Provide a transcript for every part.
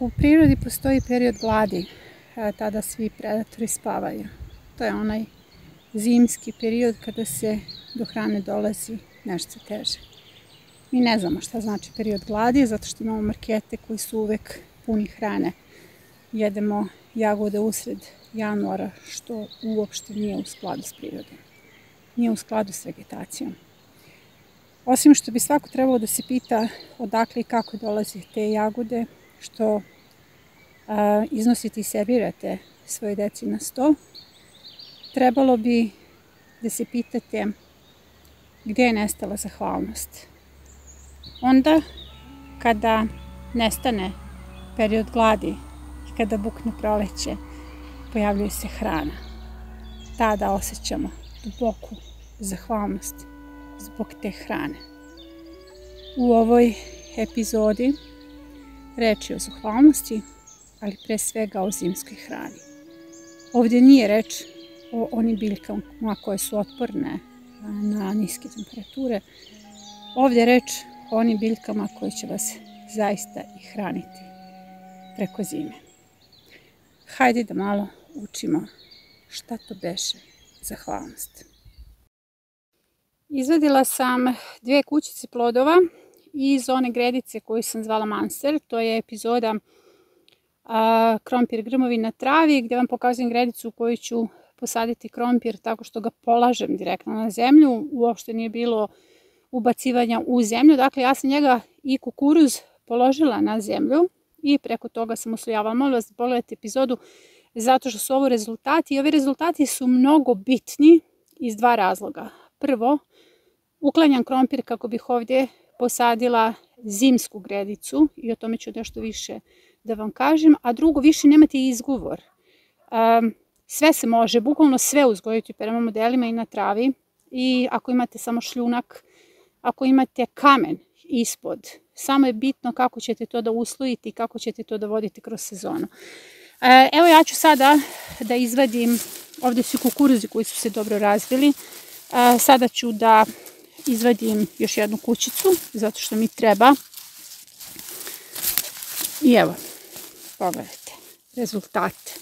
U prirodi postoji period gladi, tada svi predatori spavaju. To je onaj zimski period kada se do hrane dolazi nešto teže. Mi ne znamo šta znači period gladi, zato što imamo markete koji su uvek puni hrane. Jedemo jagode usred januara, što uopšte nije u skladu s prirodom. Nije u skladu s vegetacijom. Osim što bi svako trebalo da se pita odakle i kako dolaze te jagode, što iznosite i servirate svoje deci na sto, trebalo bi da se pitate gdje je nestala zahvalnost. Onda kada nestane period gladi i kada bukne proleće, pojavljuje se hrana. Tada osjećamo duboku zahvalnost zbog te hrane. U ovoj epizodi reč je o zahvalnosti, ali pre svega o zimskoj hrani. Ovdje nije reč o onim biljkama koje su otporne na niske temperature. Ovdje je reč o onim biljkama koje će vas zaista i hraniti preko zime. Hajde da malo učimo šta to beše zahvalnost. Izvadila sam 2 kućice plodova iz one gredice koju sam zvala Manster. To je epizoda krompir grmovi na travi, gdje vam pokazujem gredicu u koju ću posaditi krompir tako što ga polažem direktno na zemlju. Uopšte nije bilo ubacivanja u zemlju. Dakle, ja sam njega i kukuruz položila na zemlju i preko toga sam uslojavala. Molim vas da pogledate epizodu zato što su ovo rezultati i ovi rezultati su mnogo bitni iz 2 razloga. Prvo, uklanjam krompir kako bih ovdje posadila zimsku gredicu i o tome ću nešto više da vam kažem. A drugo, više nemate izgovor. Sve se može, bukvalno sve uzgojiti prema modelima i na travi. I ako imate samo šljunak, ako imate kamen ispod, samo je bitno kako ćete to da uslojite i kako ćete to da vodite kroz sezonu. Evo ja ću sada da izvadim, ovdje su kukuruzi koji su se dobro razvili. Sada ću da izvadim još jednu kućicu, zato što mi treba. I evo, pogledajte, rezultate.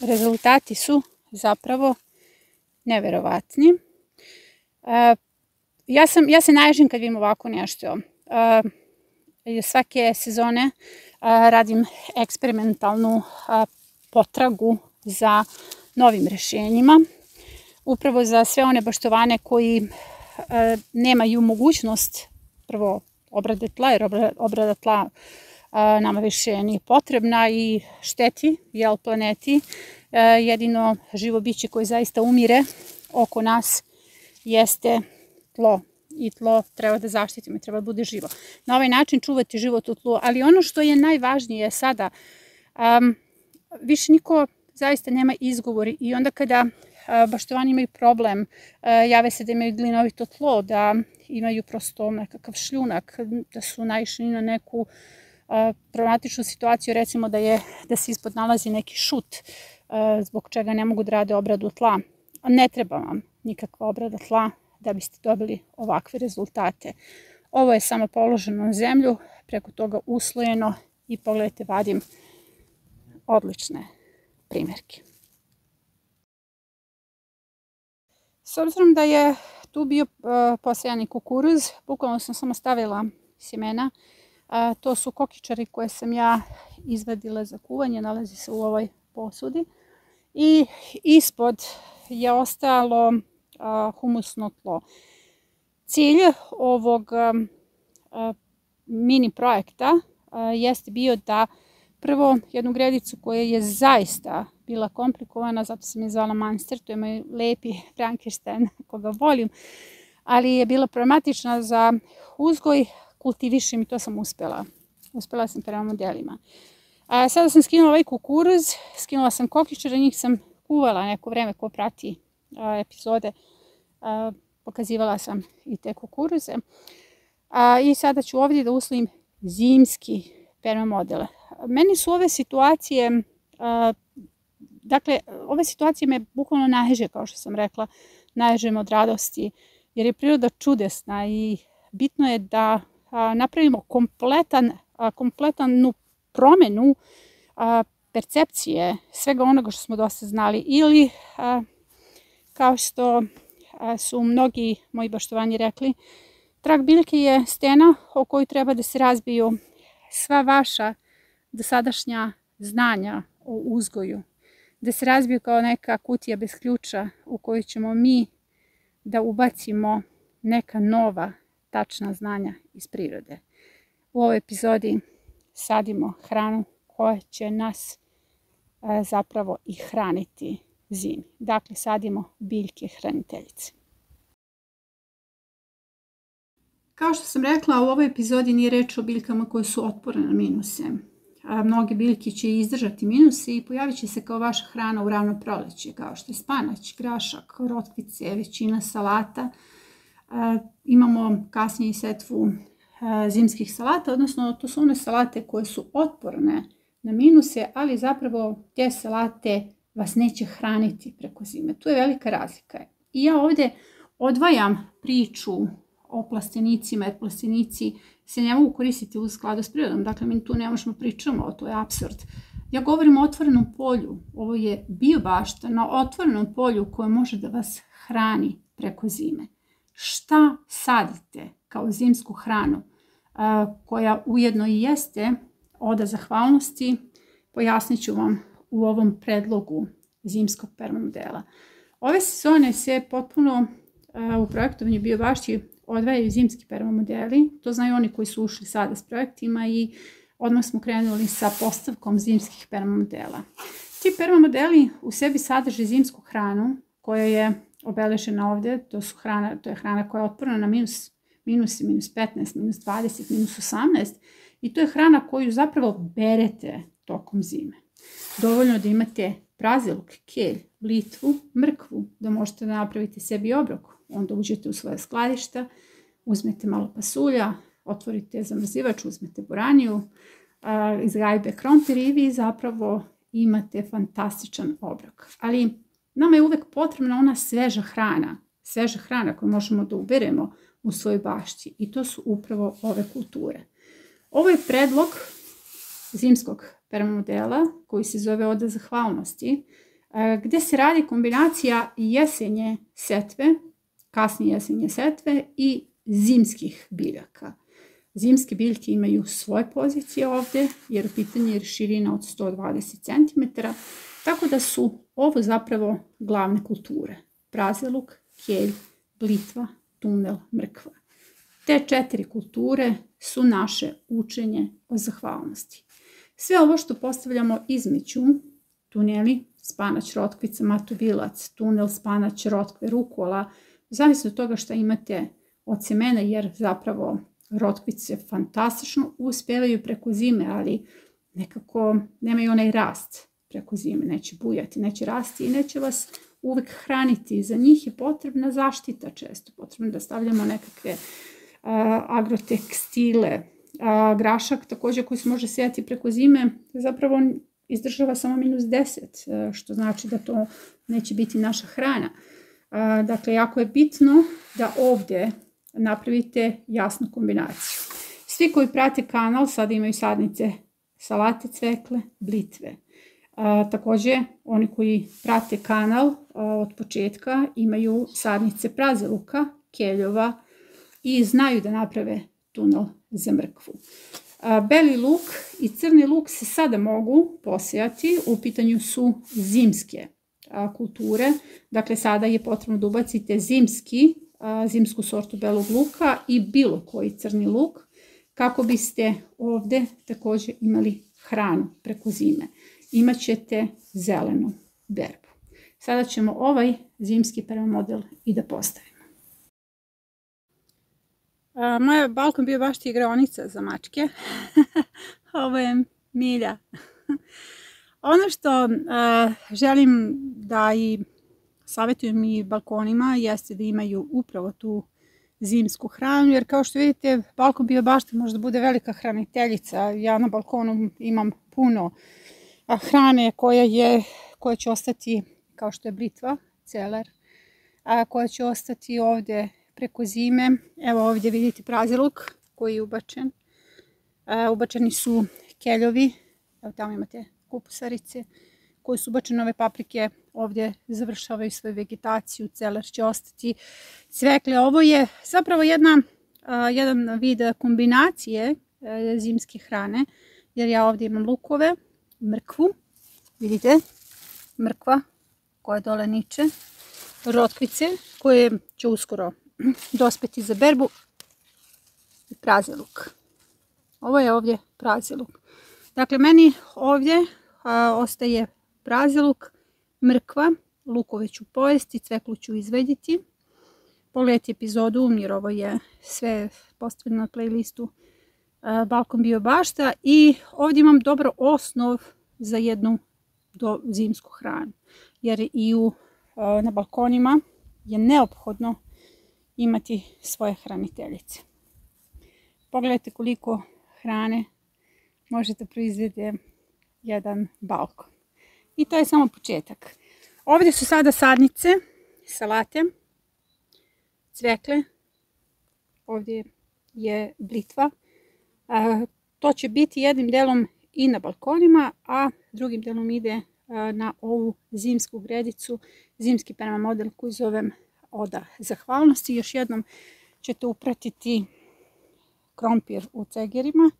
Rezultati su zapravo neverovatni. Ja se naježim kad vidim ovako nešto. Svake sezone radim eksperimentalnu potragu za novim rješenjima. Upravo za sve one baštovane koji nemaju mogućnost prvo obrade tla, jer obrada tla nama više nije potrebna i šteti planeti. Jedino živo biće koje zaista umire oko nas jeste tlo. I tlo treba da zaštitimo i treba da bude živo. Na ovaj način čuvati život u tlu. Ali ono što je najvažnije sada, više niko zaista nema izgovori i onda kada baštovani imaju problem, jave se da imaju glinovito tlo, da imaju prosto nekakav šljunak, da su naišli na neku problematičnu situaciju, recimo da se ispod nalazi neki šut zbog čega ne mogu da rade obradu tla. Ne treba vam nikakva obrada tla da biste dobili ovakve rezultate. Ovo je samo položeno na zemlju, preko toga uslojeno i pogledajte, vadim odlične primjerke. S obzirom da je tu bio posejani kukuruz, bukvalno sam samo stavila sjemena. To su kokičari koje sam ja izvadila za kuvanje, nalazi se u ovoj posudi. I ispod je ostalo humusno tlo. Cilj ovog mini projekta jeste bio da prvo jednu gredicu koja je zaista bila komplikovana, zato sam je zvala Manster, to je moj lepi Frankenstein koga volim, ali je bila problematična za uzgoj, kultivišem i to sam uspjela. Uspjela sam prema modelima. Sada sam skinula ovaj kukuruz, skinula sam kokičare, njih sam kuvala neko vreme ko prati epizode, pokazivala sam i te kukuruze. I sada ću ovdje da uslojim zimski permamodel. Meni su ove situacije, ove situacije me bukvalno naježe, kao što sam rekla, naježem od radosti, jer je priroda čudesna i bitno je da napravimo kompletan kompletnu promjenu percepcije svega onoga što smo dosta znali, ili kao što su mnogi moji baštovani rekli, trag biljke je stena o kojoj treba da se razbiju sva vaša dosadašnja znanja o uzgoju, da se razbiju kao neka kutija bez ključa u koju ćemo mi da ubacimo neka nova tačna znanja iz prirode. U ovoj epizodi sadimo hranu koja će nas zapravo i hraniti zimi. Dakle, sadimo biljke hraniteljice. Kao što sam rekla, u ovoj epizodi nije reč o biljkama koje su otporne na minuse. Mnoge biljke će izdržati minuse i pojavit će se kao vaša hrana u rano proleće, kao što je spanać, grašak, rotkvice, većina salata. Imamo kasnije i setvu zimskih salata, odnosno to su one salate koje su otporne na minuse, ali zapravo te salate vas neće hraniti preko zime. Tu je velika razlika. I ja ovdje odvajam priču o plastenicima, jer plastenici se ne mogu koristiti u skladu s prirodom. Dakle, mi tu ne možemo pričamo, to je apsurd. Ja govorim o otvorenom polju. Ovo je biobašta na otvorenom polju koje može da vas hrani preko zime. Šta sadite kao zimsku hranu, koja ujedno i jeste oda zahvalnosti, pojasnit ću vam u ovom predlogu zimskog permamodela. Ove sezone se potpuno u projektovanju biobašći odvajaju zimski permamodeli. To znaju oni koji su ušli sada s projektima i odmah smo krenuli sa postavkom zimskih permamodela. Ti permamodeli u sebi sadrže zimsku hranu koja je obeležena ovdje. To je hrana koja je otporna na minus 15, minus 20, minus 18 i to je hrana koju zapravo berete tokom zime. Dovoljno da imate praziluk, kelj, blitvu, mrkvu, da možete da napravite sebi obrok. Onda uđete u svoje skladišta, uzmete malo pasulja, otvorite zamrzivač, uzmete boraniju, iz gajbe krompir i vi zapravo imate fantastičan obrok. Ali nama je uvek potrebna ona sveža hrana koju možemo da uberemo u svojoj bašći i to su upravo ove kulture. Ovo je predlog zimskog permamodela koji se zove oda zahvalnosti, gdje se radi kombinacija jesenje setve, kasnije jesenje setve i zimskih biljaka. Zimske biljke imaju svoje pozicije ovdje jer u pitanju je širina od 120 cm, tako da su ovo zapravo glavne kulture. Praziluk, kelj, blitva, tunel, mrkva. Te 4 kulture su naše učenje o zahvalnosti. Sve ovo što postavljamo između, tuneli, spanać, rotkvica, matovilac, tunel, spanać, rotkve, rukola, zavisno od toga što imate od semena, jer zapravo rotkvice fantastično uspevaju preko zime, ali nekako nemaju onaj rast preko zime, neće bujati, neće rasti i neće vas uvek hraniti. Za njih je potrebna zaštita često, potrebno da stavljamo nekakve agrotekstile. Grašak također koji se može sejati preko zime zapravo izdržava samo minus 10, što znači da to neće biti naša hrana. Dakle, jako je bitno da ovdje napravite jasnu kombinaciju. Svi koji prate kanal sada imaju sadnice salate, cvekle, blitve. Također, oni koji prate kanal od početka imaju sadnice praziluka, keljova i znaju da naprave tunel za mrkvu. Beli luk i crni luk se sada mogu posejati, u pitanju su zimske kulture. Dakle, sada je potrebno da ubacite zimsku sortu belog luka i bilo koji crni luk kako biste ovdje također imali hranu preko zime. Imaćete zelenu berbu. Sada ćemo ovaj zimski permamodel i da postavimo. Moja balkon bio baš igraonica za mačke. Ovo je Milja. Ono što želim da i savjetujem i balkonima jeste da imaju upravo tu zimsku hranu, jer kao što vidite balkon bio bašta može da bude velika hraniteljica. Ja na balkonu imam puno hrane koja će ostati, kao što je blitva, celer, koja će ostati ovdje preko zime. Evo ovdje vidite praziluk koji je ubačen. Ubačeni su keljovi, evo tamo imate kupusarice koje su ubačene, ove paprike ovdje završavaju svoju vegetaciju, celer će ostati, cvekle. Ovo je zapravo jedan vid kombinacije zimske hrane, jer ja ovdje imam lukove, mrkvu, vidite, mrkva koja dole niče, rotkvice koje će uskoro dospeti za berbu i prazi luk. Ovo je ovdje prazi luk. Dakle, meni ovdje ostaje prazi luk, mrkva, lukove ću pojesti, cveklu ću izvediti. Pogledajte epizodu jer ovo je sve postavljeno na playlistu Balkon bio bašta i ovdje imam dobro osnov za jednu zimsku hranu. Jer i na balkonima je neophodno imati svoje hraniteljice. Pogledajte koliko hrane možete proizvesti jedan balkon. I to je samo početak. Ovdje su sada sadnice, salate, cvekle, ovdje je blitva. To će biti jednim delom i na balkonima, a drugim delom ide na ovu zimsku gredicu, zimski permamodel koji zovem Oda zahvalnosti. Još jednom ćete upratiti krompir u cegerima,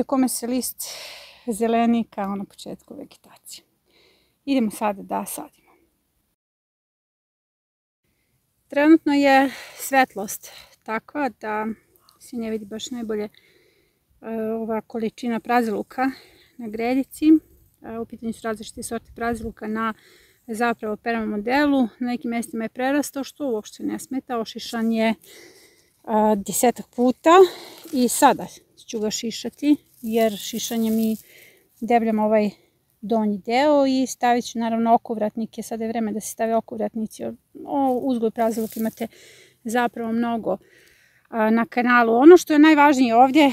kome se list zeleni kao na početku vegetacije. Idemo sada da sadimo. Trenutno je svetlost takva da se ne vidi baš najbolje ova količina praziluka na gredici. U pitanju su različite sorte praziluka na zapravo permamodelu. Na nekim mjestima je prerastao, što uopšte ne smeta. Ošišan je 10 puta i sada ću ga šišati jer šišanjem mi debljam ovaj donji deo i stavit ću naravno okovratnike. Sada je vreme da se stave okovratnici. O uzgoju praziluka imate zapravo mnogo na kanalu. Ono što je najvažnije ovdje,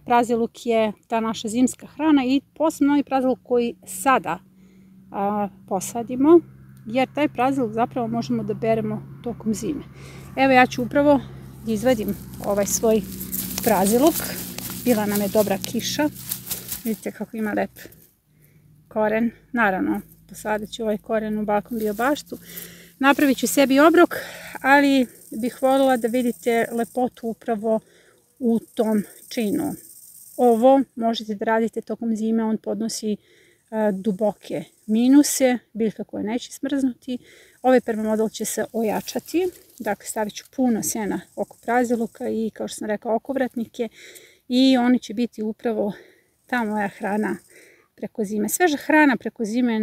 praziluk je ta naša zimska hrana i posebno ovaj praziluk koji sada posadimo, jer taj praziluk zapravo možemo da beremo tokom zime. Evo ja ću upravo da izvadim ovaj svoj praziluk. Bila nam je dobra kiša. Vidite kako ima lep koren. Naravno, posadit ću ovaj koren u Balkon bio baštu. Napravit ću sebi obrok, ali bih voljela da vidite lepotu upravo u tom činu. Ovo možete da radite tokom zime, on podnosi duboke minuse, biljka koja neće smrznuti. Ovaj permamodel će se ojačati, dakle stavit ću puno sjena oko praziluka i kao što sam rekla okovratnike i oni će biti upravo ta moja hrana preko zime. Sveža hrana preko zime je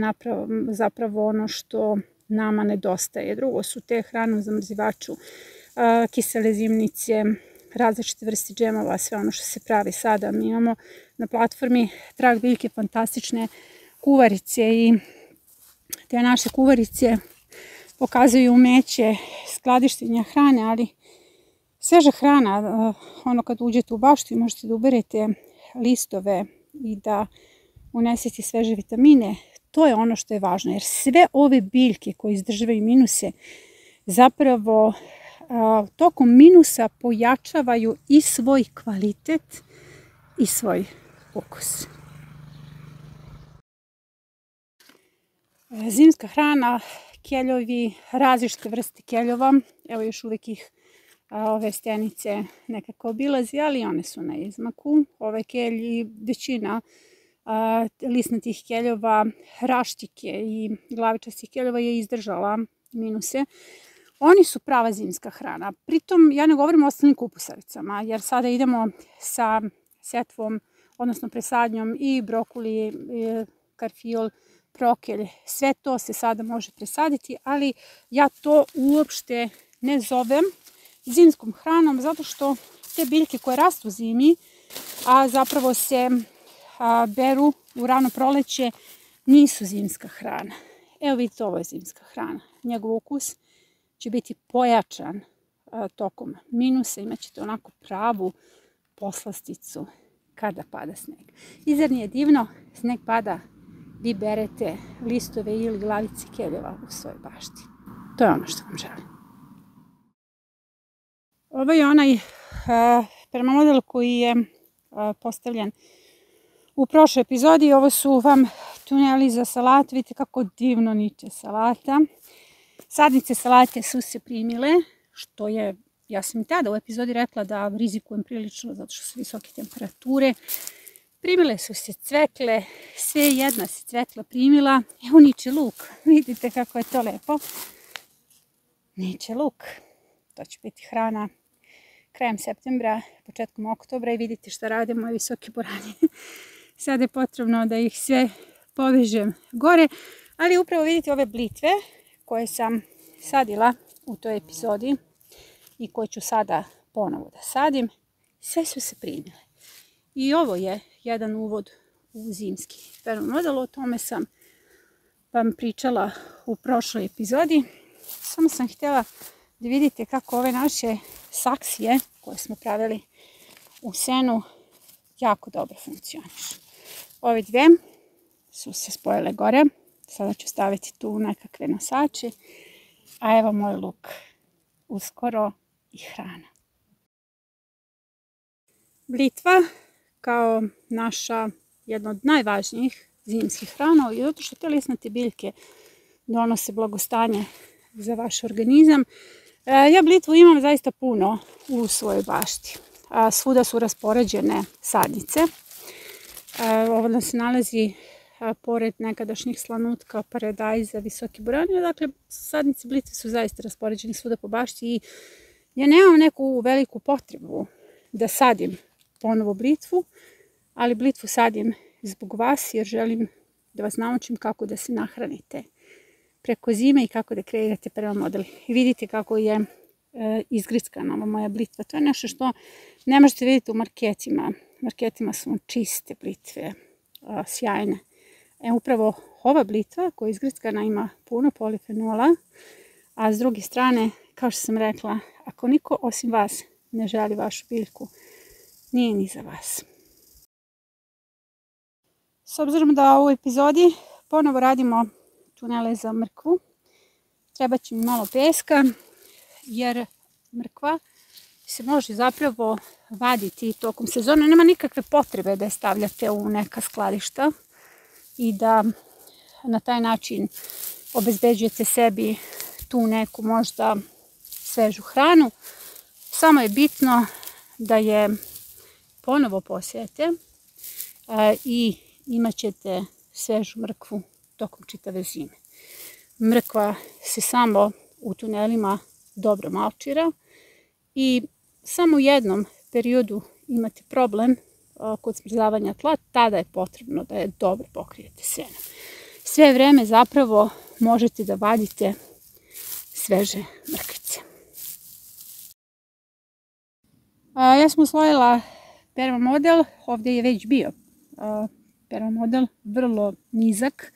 zapravo ono što nama nedostaje. Drugo su te hrane u zamrzivaču, kisele zimnice, različite vrste džemova, sve ono što se pravi sada. Mi imamo na platformi Trag biljke fantastične kuvarice i te naše kuvarice pokazuju umeće skladištenja hrane, ali sveža hrana, ono kad uđete u baštu i možete da uberete listove i da unesete sveže vitamine, to je ono što je važno, jer sve ove biljke koje izdržavaju minuse zapravo tokom minusa pojačavaju i svoj kvalitet i svoj ukus. Zimska hrana, keljovi, različite vrste keljova, evo još uvijek ih ove stjenice nekako obilazi, ali one su na izmaku. Ove kelji, većina lisnatih keljova, raštike i glavičastih keljova je izdržala minuse. Oni su prava zimska hrana. Pritom ja ne govorim o ostalim kupusaricama, jer sada idemo sa setvom, odnosno presadnjom i brokuli, karfiol, prokelj. Sve to se sada može presaditi, ali ja to uopšte ne zovem zimskom hranom, zato što te biljke koje rastu zimi, a zapravo se beru u rano proleće, nisu zimska hrana. Evo vidite, ovo je zimska hrana. Njegov ukus će biti pojačan tokom minusa. Imaćete onako pravu poslasticu kada pada sneg. I zar nije divno? Sneg pada, vi berete listove ili glavice keljeva u svojoj bašti. To je ono što vam želim. Ovo je onaj prema modelu koji je postavljen u prošloj epizodi. Ovo su vam tuneli za salatu. Vidite kako divno niče salata. Sadnice salate su se primile, što je, ja sam i tada u epizodi rekla da rizikujem prilično zato što su visoke temperature. Primile su se cvekle, sve jedna se cvekla primila. Evo niče luk, vidite kako je to lepo. Niče luk, to će biti hrana krajem septembra, početkom oktobra i vidite šta rade moje visoke borani. Sada je potrebno da ih sve povežem gore, ali upravo vidite ove blitve koje sam sadila u toj epizodi i koje ću sada ponovo da sadim, sve su se primile. I ovo je jedan uvod u zimski model, o tome sam vam pričala u prošloj epizodi. Samo sam htjela da vidite kako ove naše saksije koje smo pravili u senu jako dobro funkcionišu. Ove dve su se spojile gore, sada ću staviti tu nekakve nosače, a evo moj luk, uskoro i hrana. Blitva kao naša jedna od najvažnijih zimskih hrana i zato što te lisnate biljke donose blagostanje za vaš organizam. Ja blitvu imam zaista puno u svojoj bašti. Svuda su raspoređene sadnice. Ovo nam se nalazi pored nekadašnjih slanutka, paradajza, visoke borane. Dakle, sadnice blitve su zaista raspoređene svuda po bašti i ja nemam neku veliku potrebu da sadim ponovo blitvu, ali blitvu sadim zbog vas jer želim da vas naučim kako da se nahranite preko zime i kako da kreirate prema model. I vidite kako je izgrickana ova moja blitva. To je nešto što ne možete vidjeti u marketima. U marketima su čiste blitve, sjajne. Upravo ova blitva koja je izgrickana ima puno polifenola, a s druge strane, kao što sam rekla, ako niko osim vas ne želi vašu biljku, nije ni za vas. S obzirom da u ovoj epizodi ponovo radimo tunele za mrkvu, treba će mi malo peska, jer mrkva se može zapravo vaditi tokom sezone. Nema nikakve potrebe da je stavljate u neka skladišta i da na taj način obezbeđujete sebi tu neku možda svežu hranu. Samo je bitno da je ponovo posijete i imat ćete svežu mrkvu tokom čitave zime. Mrkva se samo u tunelima dobro malčira i samo u jednom periodu imate problem kod smrzavanja tla, tada je potrebno da je dobro pokrijete senom. Sve vreme zapravo možete da vadite sveže mrkvice. Ja sam uslojila permamodel, ovdje je već bio permamodel, vrlo nizak.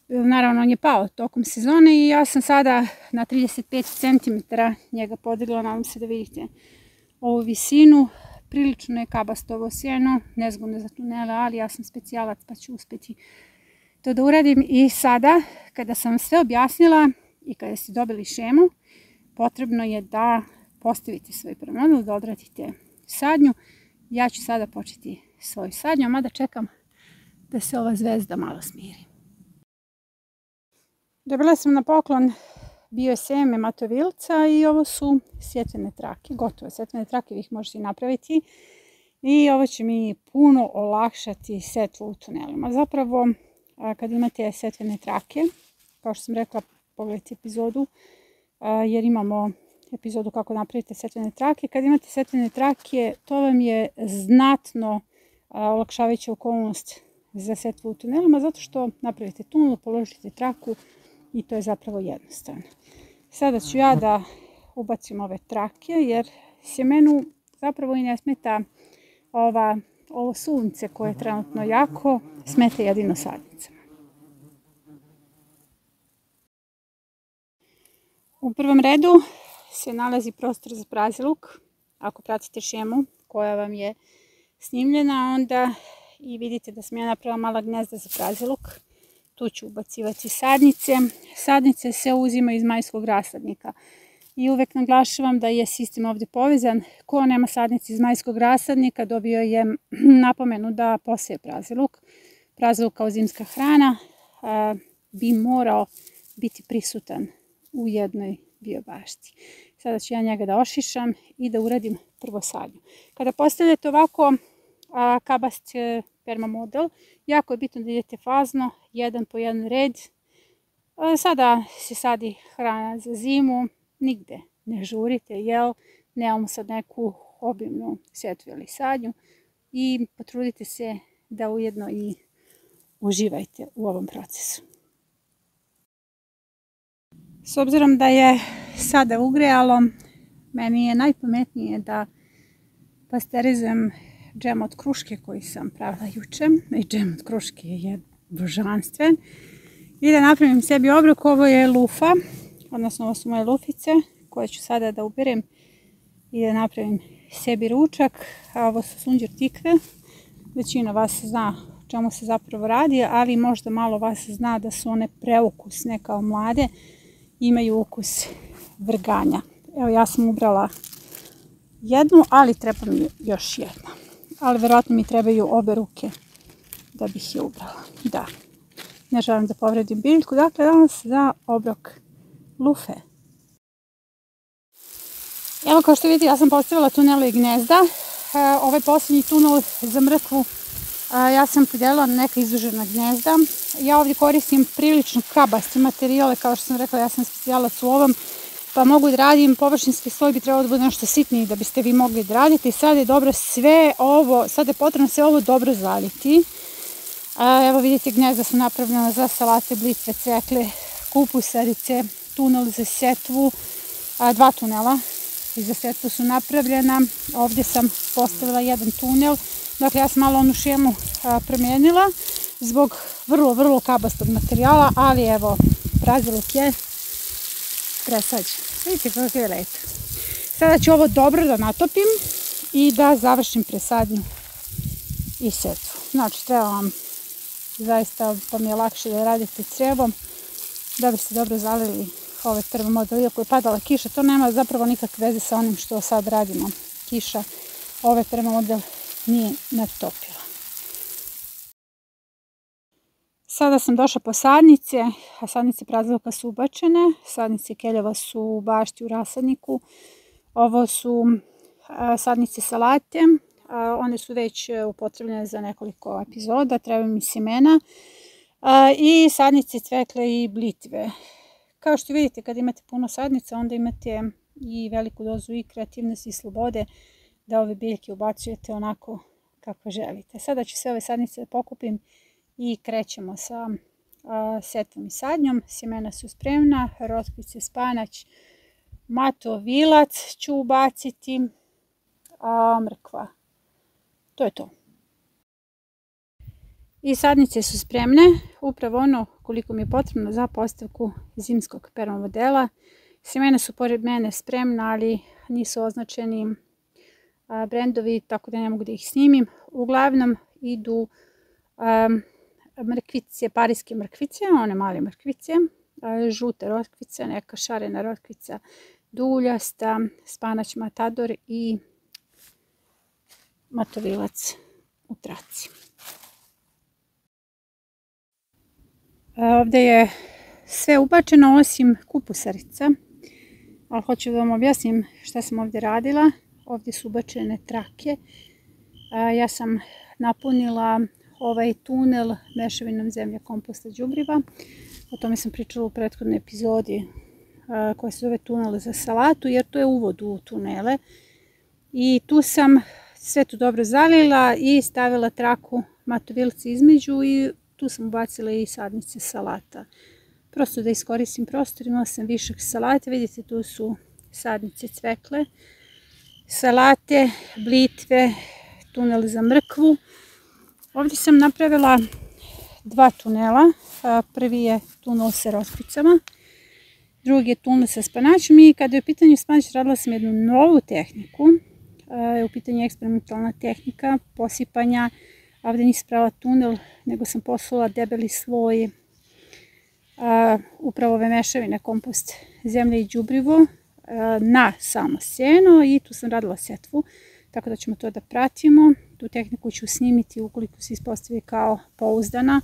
Naravno on je pao tokom sezone i ja sam sada na 35 cm njega podigla, nadam se da vidite ovu visinu. Prilično je kabasto ovo sjeno, nezgodno za tunele, ali ja sam specijalac pa ću uspjeti to da uradim. I sada, kada sam sve objasnila i kada ste dobili šemu, potrebno je da postavite svoj permamodel, da odradite sadnju. Ja ću sada početi svoju sadnju, mada čekam da se ova zvezda malo smiri. Dobila sam na poklon bio seme matovilca i ovo su sjetvene trake, gotove sjetvene trake, vi ih možete napraviti i ovo će mi puno olakšati setvu u tunelima. Zapravo, kad imate setvene trake, kao što sam rekla, pogledajte epizodu, jer imamo epizodu kako napravite setvene trake. Kad imate setvene trake, to vam je znatno olakšavajuća okolnost za setvu u tunelima, zato što napravite tunel, položite traku i to je zapravo jednostavno. Sada ću ja da ubacim ove trake, jer sjemenu zapravo i ne smeta ovo sunce koje je trenutno jako, smeta jedino sadnicama. U prvom redu se nalazi prostor za praziluk. Ako pratite šemu koja vam je snimljena, onda i vidite da sam ja napravila mala gnezda za praziluk. Tu ću ubacivati sadnice. Sadnice se uzimaju iz majskog rasadnika. I uvek naglašavam da je sistem ovdje povezan. Ko nema sadnice iz majskog rasadnika dobio je napomenu da poseje praziluk. Praziluk kao zimska hrana bi morao biti prisutan u jednoj biobašti. Sada ću ja njega da ošišam i da uradim prvo sadnju. Kada postavljate ovako kabast permamodel, jako je bitno da idete fazno, jedan po jedan red. Sada se sadi hrana za zimu, nigde ne žurite, jel? Nemamo sad neku obimnu setvu ili sadnju i potrudite se da ujedno i uživajte u ovom procesu. S obzirom da je sada ugrejalo, meni je najpametnije da pasterizujem džem od kruške koji sam pravila juče. I džem od kruške je božanstven. I da napravim sebi obrok. Ovo je lufa, odnosno ovo su moje lufice koje ću sada da uberem i da napravim sebi ručak. A ovo su sunđer tikve. Većina vas zna o čemu se zapravo radi, ali možda malo vas zna da su one preukusne kao mlade. Imaju ukus vrganja. Evo, ja sam ubrala jednu, ali treba mi još jedna. Ali verovatno mi trebaju obe ruke da bih je ubrala. Da, ne želim da povredim biljku. Dakle, danas za obrok lufe. Evo, kao što vidite, ja sam postavila tunele i gnezda. Ovaj posljednji tunel za mrkvu ja sam podijelila na neka izdužena gnezda. Ja ovdje koristim prilično kabaste materijale, kao što sam rekla, ja sam specijalac u ovom, pa mogu da radim, površinski sloj bi trebalo da bude nešto sitniji da biste vi mogli da radite. I sada je dobro sve ovo, sada je potrebno sve ovo dobro zaljiti. Evo vidite, gnezda su napravljena za salate, blitve, cvekle, kupusarice, tunel za setvu, dva tunela za setvu su napravljena. Ovdje sam postavila jedan tunel. Dakle, ja sam malo onu šemu promijenila zbog vrlo kabastog materijala, ali evo, praziluk je presađen. Vidite kako je lepo. Sada ću ovo dobro da natopim i da završim presadnju i setvu. Znači, treba vam, zaista vam je lakše da radite crijevom, da biste dobro zalili ove permamodel. Iako je padala kiša, to nema zapravo nikakve veze sa onim što sad radimo. Kiša ove permamodel nije natopila. Sada sam došla po sadnice, a sadnice praziluka su ubačene, sadnice keljeva su u bašti u rasadniku. Ovo su sadnice salate, one su već upotrebljene za nekoliko epizoda, treba mi semena i sadnice cvekle i blitve. Kao što vidite, kad imate puno sadnica, onda imate i veliku dozu i kreativnosti i slobode da ove biljke ubacujete onako kako želite. Sada ću sve ove sadnice da pokupim i krećemo sa setvom i sadnjom. Sjemena su spremna, rotkvice, spanać, matovilac ću ubaciti, mrkva. To je to. I sadnice su spremne, upravo ono koliko mi je potrebno za postavku zimskog permamodela. Sjemena su pored mene spremna, ali nisu označeni brendovi, tako da ne mogu da ih snimim. Uglavnom idu mrkvice, parijske mrkvice, one male mrkvice, žute rotkvice, neka šarena rotkvica duljasta, spanać matador i matovilac u traci. Ovdje je sve ubačeno osim kupusarica, ali hoću da vam objasnim šta sam ovdje radila. Ovdje su ubačene trake. Ja sam napunila ovaj tunel mešavinom zemlje, komposta, đubriva. O tome sam pričala u prethodnoj epizodi koja se zove tunel za salatu, jer to je uvod u tunele. I tu sam sve to dobro zalila i stavila traku matovilci između i tu sam ubacila i sadnice salata. Prosto da iskoristim prostor, imala sam višak salate. Vidite, tu su sadnice cvekle, salate, blitve, tunel za mrkvu. Ovdje sam napravila dva tunela. Prvi je tunel sa rotkvicama, drugi je tunel sa spanaćem i kada je u pitanju spanać radila sam jednu novu tehniku. U pitanju eksperimentalna tehnika posipanja. Ovdje nisam pravila tunel, nego sam poslala debeli sloj upravo ove mešavine, kompost, zemlje i đubrivo. na samo seno i tu sam radila setvu, tako da ćemo to da pratimo. Tu tehniku ću snimiti ukoliko se ispostavi kao pouzdana.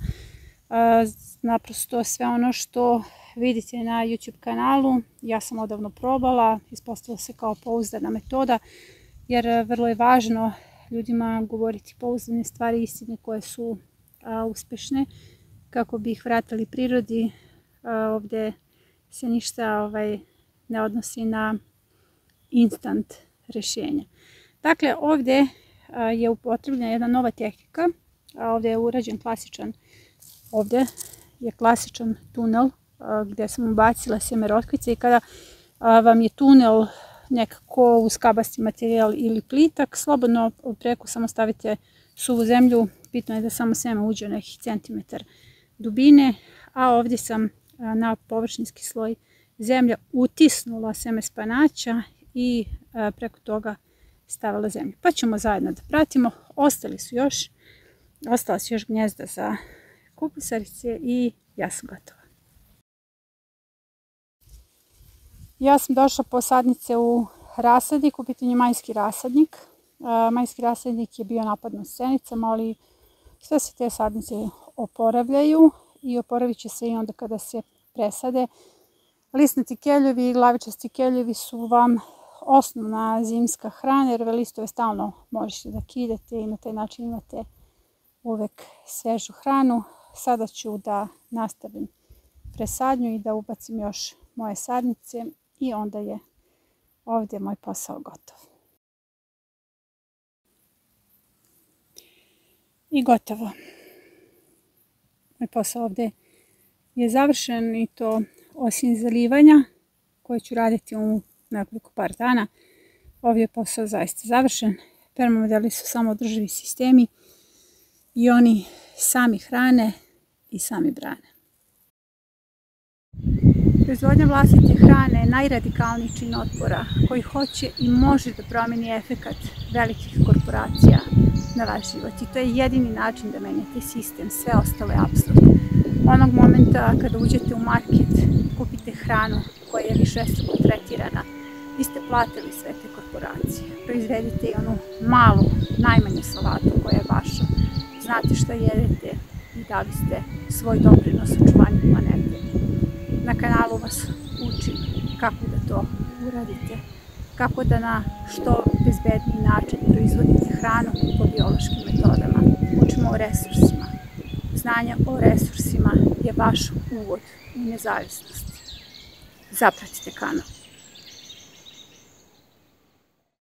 Naprosto sve ono što vidite na YouTube kanalu, ja sam odavno probala, ispostavila se kao pouzdana metoda, jer vrlo je važno ljudima govoriti pouzdane stvari, istine koje su uspešne, kako bi ih vratili prirodi. Ovdje se ništa ne odnosi na instant rješenja. Dakle, ovdje je upotrebljena jedna nova tehnika. Ovdje je urađen klasičan tunel gdje sam ubacila sjeme rotkvice i kada vam je tunel nekako uskabasti materijal ili plitak, slobodno preko samo stavite suvu zemlju, bitno je da samo sjeme uđe u nekih centimetar dubine, a ovdje sam na površinski sloj zemlje utisnula sjeme spanaća i preko toga stavila zemlju. Pa ćemo zajedno da pratimo. Ostala su još gnjezda za kupusarice i ja sam gotova. Ja sam došla po sadnice u rasadnik, u pitanju majski rasadnik. Majski rasadnik je bio napadnut senicama, ali sve se te sadnice oporavljaju i oporavit će se i onda kada se presade. Listnati keljevi i glavičasti keljevi su vam osnovna zimska hrana, jer ove listove stalno možete da kidate i na taj način imate uvek svežu hranu. Sada ću da nastavim presadnju i da ubacim još moje sadnice i onda je ovdje moj posao gotov. I gotovo. Moj posao ovdje je završen i to osim zalivanja koje ću raditi u nekoliko par dana. Ovdje je posao zaista završen. Permamodeli su samo održivi sistemi i oni sami hrane i sami brane. Proizvodnja vlastite hrane je najradikalniji čin otpora koji hoće i može da promeni efekat velikih korporacija na vaš život. I to je jedini način da menjate sistem, sve ostalo je apsurd. Onog momenta kada uđete u market, kupite hranu koja je višestruko tretirana, vi ste platili sve te korporacije. Proizvedite i onu malu, najmanju salatu koja je vaša. Znate šta jedete i dali ste svoj doprinos očuvanju planete. Na kanalu vas učim kako da to uradite, kako da na što bezbedniji način proizvodite hranu po biološkim metodama. Učimo o resursima. Znanje o resursima je vaš uvod u nezavisnost. Zapratite kanal.